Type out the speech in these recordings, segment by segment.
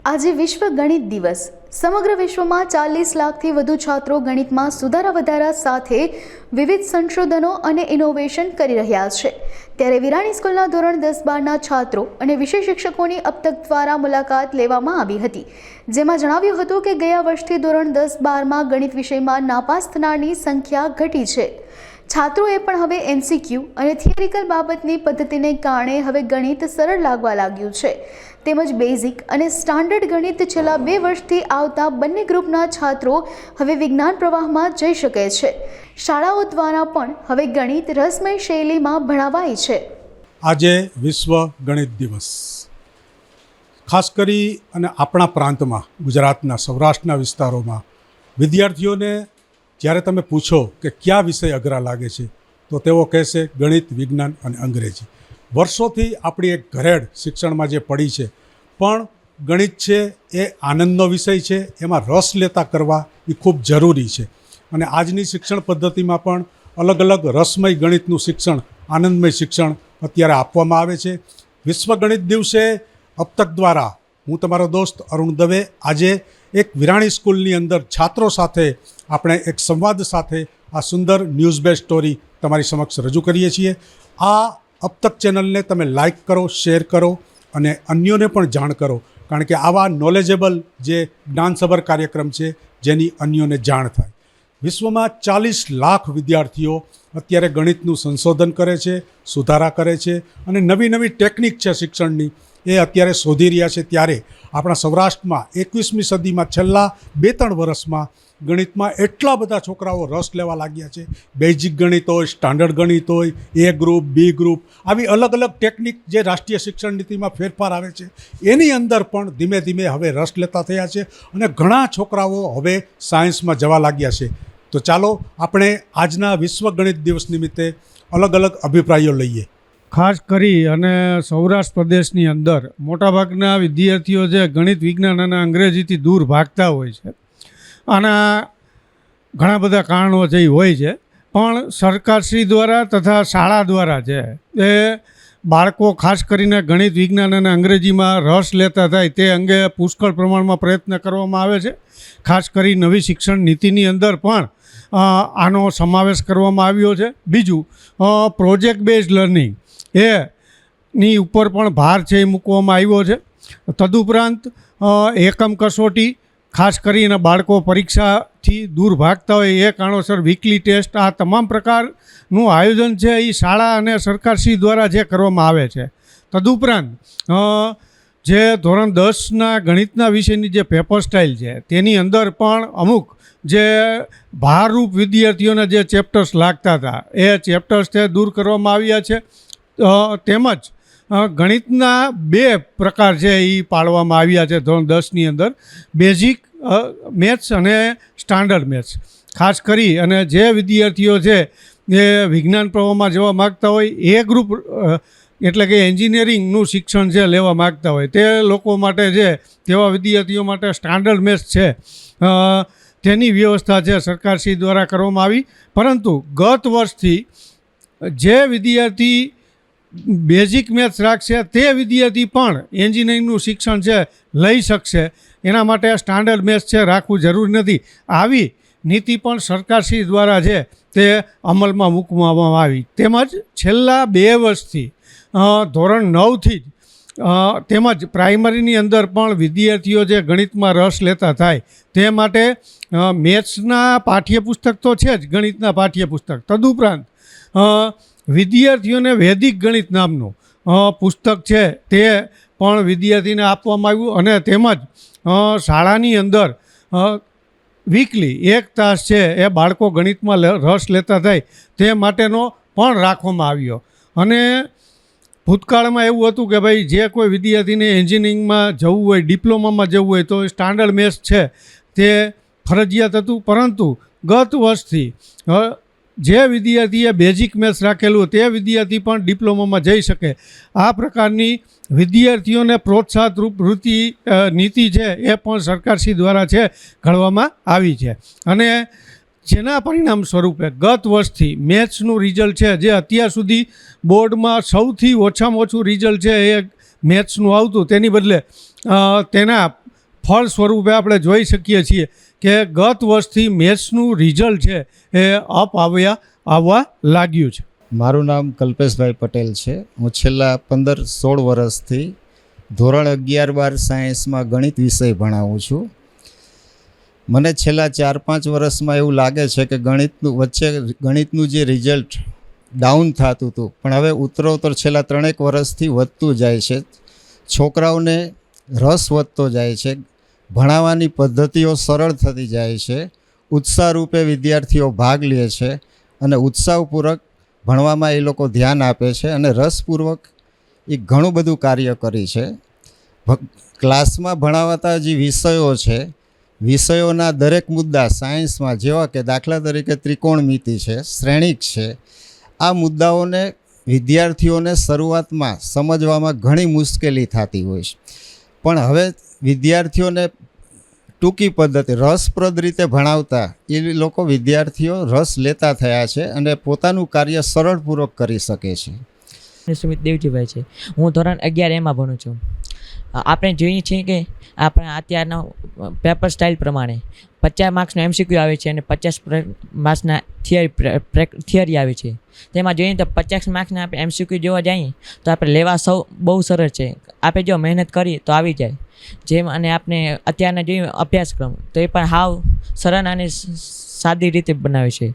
આજે વિશ્વ ગણિત દિવસ। સમગ્ર વિશ્વમાં 40 લાખથી વધુ છાત્રો ગણિતમાં સુધારા વધારા સાથે વિવિધ સંશોધનો અને ઇનોવેશન કરી રહ્યા છે। ત્યારે વિરાણી સ્કૂલના ધોરણ 10-12ના છાત્રો અને વિષય શિક્ષકોની અબ તક દ્વારા મુલાકાત લેવામાં આવી હતી, જેમાં જણાવ્યું હતું કે ગયા વર્ષથી ધોરણ 10-12માં ગણિત વિષયમાં નાપાસ થનારની સંખ્યા ઘટી છે। છાત્રોએ પણ હવે એમસીક્યુ અને થિયરિકલ બાબતની પદ્ધતિને કારણે હવે ગણિત સરળ લાગવા લાગ્યું છે, તેમજ બેઝિક અને સ્ટાન્ડર્ડ ગણિત છેલ્લા 2 વર્ષથી આવતા બંને ગ્રુપના છાત્રો હવે વિજ્ઞાન પ્રવાહમાં જઈ શકે છે। શાળાઓ દ્વારા પણ હવે ગણિત રસમય શૈલીમાં ભણાવાય છે। આજે વિશ્વ ગણિત દિવસ ખાસ કરી અને આપણા પ્રાંતમાં ગુજરાતના સૌરાષ્ટ્રના વિસ્તારોમાં વિદ્યાર્થીઓને જ્યારે તમે પૂછો કે કયા વિષય અઘરા લાગે છે તો તેઓ કહેશે ગણિત, વિજ્ઞાન અને અંગ્રેજી। વર્ષોથી આપણી એક ઘરેડ શિક્ષણમાં જે પડી છે, પણ ગણિત છે એ આનંદનો વિષય છે, એમાં રસ લેતા કરવા એ ખૂબ જરૂરી છે। અને આજની શિક્ષણ પદ્ધતિમાં પણ અલગ અલગ રસમય ગણિતનું શિક્ષણ, આનંદમય શિક્ષણ અત્યારે આપવામાં આવે છે। વિશ્વ ગણિત દિવસે અબ તક દ્વારા હું તમારો દોસ્ત અરુણ દવે આજે એક વિરાણી સ્કૂલની અંદર છાત્રો સાથે આપણે એક સંવાદ સાથે આ સુંદર ન્યૂઝ બેઝ સ્ટોરી તમારી સમક્ષ રજૂ કરીએ છીએ। આ અબ તક ચેનલને તમે લાઇક કરો, શેર કરો અને અન્યોને પણ જાણ કરો, કારણ કે આવા નોલેજેબલ જે જ્ઞાનસભર કાર્યક્રમ છે જેની અન્યોને જાણ થાય। વિશ્વમાં 40 લાખ વિદ્યાર્થીઓ અત્યારે ગણિતનું સંશોધન કરે છે, સુધારા કરે છે અને નવી નવી ટેકનિક છે શિક્ષણની એ અત્યારે શોધી રહ્યા છે। ત્યારે આપણા સૌરાષ્ટ્રમાં 21મી સદીમાં છેલ્લા 2-3 વર્ષમાં ગણિતમાં એટલા બધા છોકરાઓ રસ લેવા લાગ્યા છે। બેઝિક ગણિત હોય, સ્ટાન્ડર્ડ ગણિત હોય, એ ગ્રુપ, બી ગ્રુપ, આવી અલગ અલગ ટેકનિક જે રાષ્ટ્રીય શિક્ષણ નીતિમાં ફેરફાર આવે છે એની અંદર પણ ધીમે ધીમે હવે રસ લેતા થયા છે અને ઘણા છોકરાઓ હવે સાયન્સમાં જવા લાગ્યા છે। તો ચાલો આપણે આજના વિશ્વ ગણિત દિવસ નિમિત્તે અલગ અલગ અભિપ્રાયો લઈએ। ખાસ કરી અને સૌરાષ્ટ્ર પ્રદેશની અંદર મોટાભાગના વિદ્યાર્થીઓ જે ગણિત, વિજ્ઞાન અને અંગ્રેજીથી દૂર ભાગતા હોય છે, આના ઘણા બધા કારણો જે હોય છે, પણ સરકારશ્રી દ્વારા તથા શાળા દ્વારા છે એ બાળકો ખાસ કરીને ગણિત, વિજ્ઞાન અને અંગ્રેજીમાં રસ લેતા થાય તે અંગે પુષ્કળ પ્રમાણમાં પ્રયત્ન કરવામાં આવે છે। ખાસ કરી નવી શિક્ષણ નીતિની અંદર પણ આનો સમાવેશ કરવામાં આવ્યો છે। બીજું, પ્રોજેક્ટ બેઝડ લર્નિંગ એની ઉપર પણ ભાર છે એ મૂકવામાં આવ્યો છે। તદુપરાંત એકમ કસોટી, ખાસ કરીને બાળકો પરીક્ષાથી દૂર ભાગતા હોય એ કારણોસર વીકલી ટેસ્ટ, આ તમામ પ્રકારનું આયોજન છે એ શાળા અને સરકારશ્રી દ્વારા જે કરવામાં આવે છે। તદુપરાંત જે ધોરણ 10ના ગણિતના વિષયની જે પેપર સ્ટાઇલ છે તેની અંદર પણ અમુક જે ભારરૂપ વિદ્યાર્થીઓને જે ચેપ્ટર્સ લાગતા હતા એ ચેપ્ટર્સ તે દૂર કરવામાં આવ્યા છે। તેમજ ગણિતના 2 પ્રકાર છે એ પાડવામાં આવ્યા છે ધોરણ 10ની અંદર, બેઝિક મેથ્સ અને સ્ટાન્ડર્ડ મેથ્સ। ખાસ કરી અને જે વિદ્યાર્થીઓ છે એ વિજ્ઞાન પ્રવાહમાં જવા માગતા હોય, એ ગ્રુપ એટલે કે એન્જિનિયરિંગનું શિક્ષણ છે લેવા માગતા હોય તે લોકો માટે છે, તેવા વિદ્યાર્થીઓ માટે સ્ટાન્ડર્ડ મેથ્સ છે તેની વ્યવસ્થા છે સરકારશ્રી દ્વારા કરવામાં આવી। પરંતુ ગત વર્ષથી જે વિદ્યાર્થી બેઝિક મેથ્સ રાખશે તે વિદ્યાર્થી પણ એન્જિનિયરિંગનું શિક્ષણ છે લઈ શકશે। એના માટે સ્ટાન્ડર્ડ મેથ્સ છે રાખવું જરૂરી નથી। આવી નીતિ પણ સરકારશ્રી દ્વારા છે તે અમલમાં મૂકવામાં આવી। તેમજ છેલ્લા 2 વર્ષથી ધોરણ 9થી જ તેમજ પ્રાઇમરીની અંદર પણ વિદ્યાર્થીઓ જે ગણિતમાં રસ લેતા થાય તે માટે મેથ્સના પાઠ્યપુસ્તક તો છે જ, ગણિતના પાઠ્યપુસ્તક, તદુપરાંત વિદ્યાર્થીઓને વૈદિક ગણિત નામનું પુસ્તક છે તે પણ વિદ્યાર્થીને આપવામાં આવ્યું અને તેમજ શાળાની અંદર વીકલી 1 તાસ છે એ બાળકો ગણિતમાં રસ લેતા થાય તે માટેનો પણ રાખવામાં આવ્યો। અને ભૂતકાળમાં એવું હતું કે ભાઈ જે કોઈ વિદ્યાર્થીને એન્જિનિયરિંગમાં જવું હોય, ડિપ્લોમામાં જવું હોય તો સ્ટાન્ડર્ડ મેથ્સ છે તે ફરજિયાત હતું, પરંતુ ગત વર્ષથી જે વિદ્યાર્થીએ બેઝિક મેથ્સ રાખેલું તે વિદ્યાર્થી પણ ડિપ્લોમામાં જઈ શકે। આ પ્રકારની વિદ્યાર્થીઓને પ્રોત્સાહનરૂપ નીતિ છે એ પણ સરકારશ્રી દ્વારા છે ઘડવામાં આવી છે। અને જેના પરિણામ સ્વરૂપે ગત વર્ષથી મેથ્સનું રિઝલ્ટ છે જે અત્યાર સુધી બોર્ડમાં સૌથી ઓછામાં ઓછું રિઝલ્ટ છે એ મેથ્સનું આવતું, તેની બદલે તેના ફળ સ્વરૂપે આપણે જોઈ શકીએ છીએ કે ગત વર્ષથી મેથ્સનું રિઝલ્ટ છે એ આવવા લાગ્યું છે. મારું નામ કલ્પેશભાઈ પટેલ છે. હું છેલ્લા 15-16 વર્ષથી ધોરણ 11-12 સાયન્સમાં ગણિત વિષય ભણાવું છું. મને છેલ્લા 4-5 વર્ષમાં એવું લાગે છે કે ગણિતનું જે રિઝલ્ટ ડાઉન થતું હતું પણ હવે ઉત્તરોત્તર છેલ્લા 3-1 વર્ષથી વધતું જાય છે. છોકરાઓને રસ વધતો જાય છે, ભણાવવાની પદ્ધતિઓ સરળ થતી જાય છે, ઉત્સાહરૂપે વિદ્યાર્થીઓ ભાગ લે છે અને ઉત્સાહપૂર્વક ભણવામાં એ લોકો ધ્યાન આપે છે અને રસપૂર્વક એ ઘણું બધું કાર્ય કરી છે. ક્લાસમાં ભણાવાતા જે વિષયો છે, વિષયોના દરેક મુદ્દા સાયન્સમાં જેવા કે દાખલા તરીકે ત્રિકોણમિતિ છે, શ્રેણિક છે, આ મુદ્દાઓને વિદ્યાર્થીઓને શરૂઆતમાં સમજવામાં ઘણી મુશ્કેલી થતી હોય છે પણ હવે વિદ્યાર્થીઓને ટૂંકી પદ્ધતિ રસપ્રદ રીતે ભણાવતા એ લોકો વિદ્યાર્થીઓ રસ લેતા થયા છે અને પોતાનું કાર્ય સરળપૂર્વક કરી શકે છે. સુમિત દેવજીભાઈ છે. હું ધોરણ 11 ભણું છું. આપણે જોઈએ છીએ કે આપણે અત્યારના પેપર સ્ટાઇલ પ્રમાણે 50 માર્ક્સનો MCQ આવે છે અને 50 માર્ક્સના થિયરી આવે છે. તેમાં જોઈએ તો 50 માર્ક્સના આપણે MCQ જોવા જઈએ તો આપણે લેવા બહુ સરળ છે. આપણે જો મહેનત કરીએ તો આવી જાય. જેમ અને આપણે અત્યારના જોઈએ અભ્યાસક્રમ તો એ પણ હાવ સરળ અને સાદી રીતે બનાવે છે.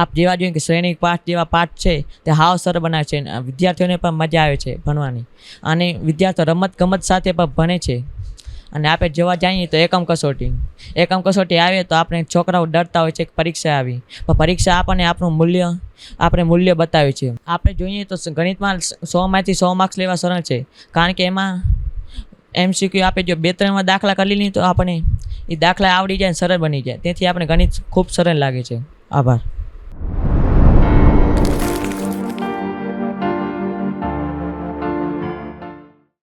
આપ જેવા જોઈએ કે શ્રેણિક પાઠ જેવા પાઠ છે તે હાવ સરળ બનાવે છે. વિદ્યાર્થીઓને પણ મજા આવે છે ભણવાની અને વિદ્યાર્થીઓ રમત સાથે પણ ભણે છે. અને આપણે જોવા જઈએ તો એકમ કસોટી આવે તો આપણે છોકરાઓ ડરતા હોય છે કે પરીક્ષા આવી પણ પરીક્ષા આપણને આપણે મૂલ્ય બતાવે છે. આપણે જોઈએ તો ગણિતમાં 100માંથી 100 માર્ક્સ લેવા સરળ છે કારણ કે એમાં MCQ આપણે જો 2-3 દાખલા કરી લઈએ તો આપણે એ દાખલા આવડી જાય સરળ બની જાય. તેથી આપણે ગણિત ખૂબ સરળ લાગે છે. આભાર.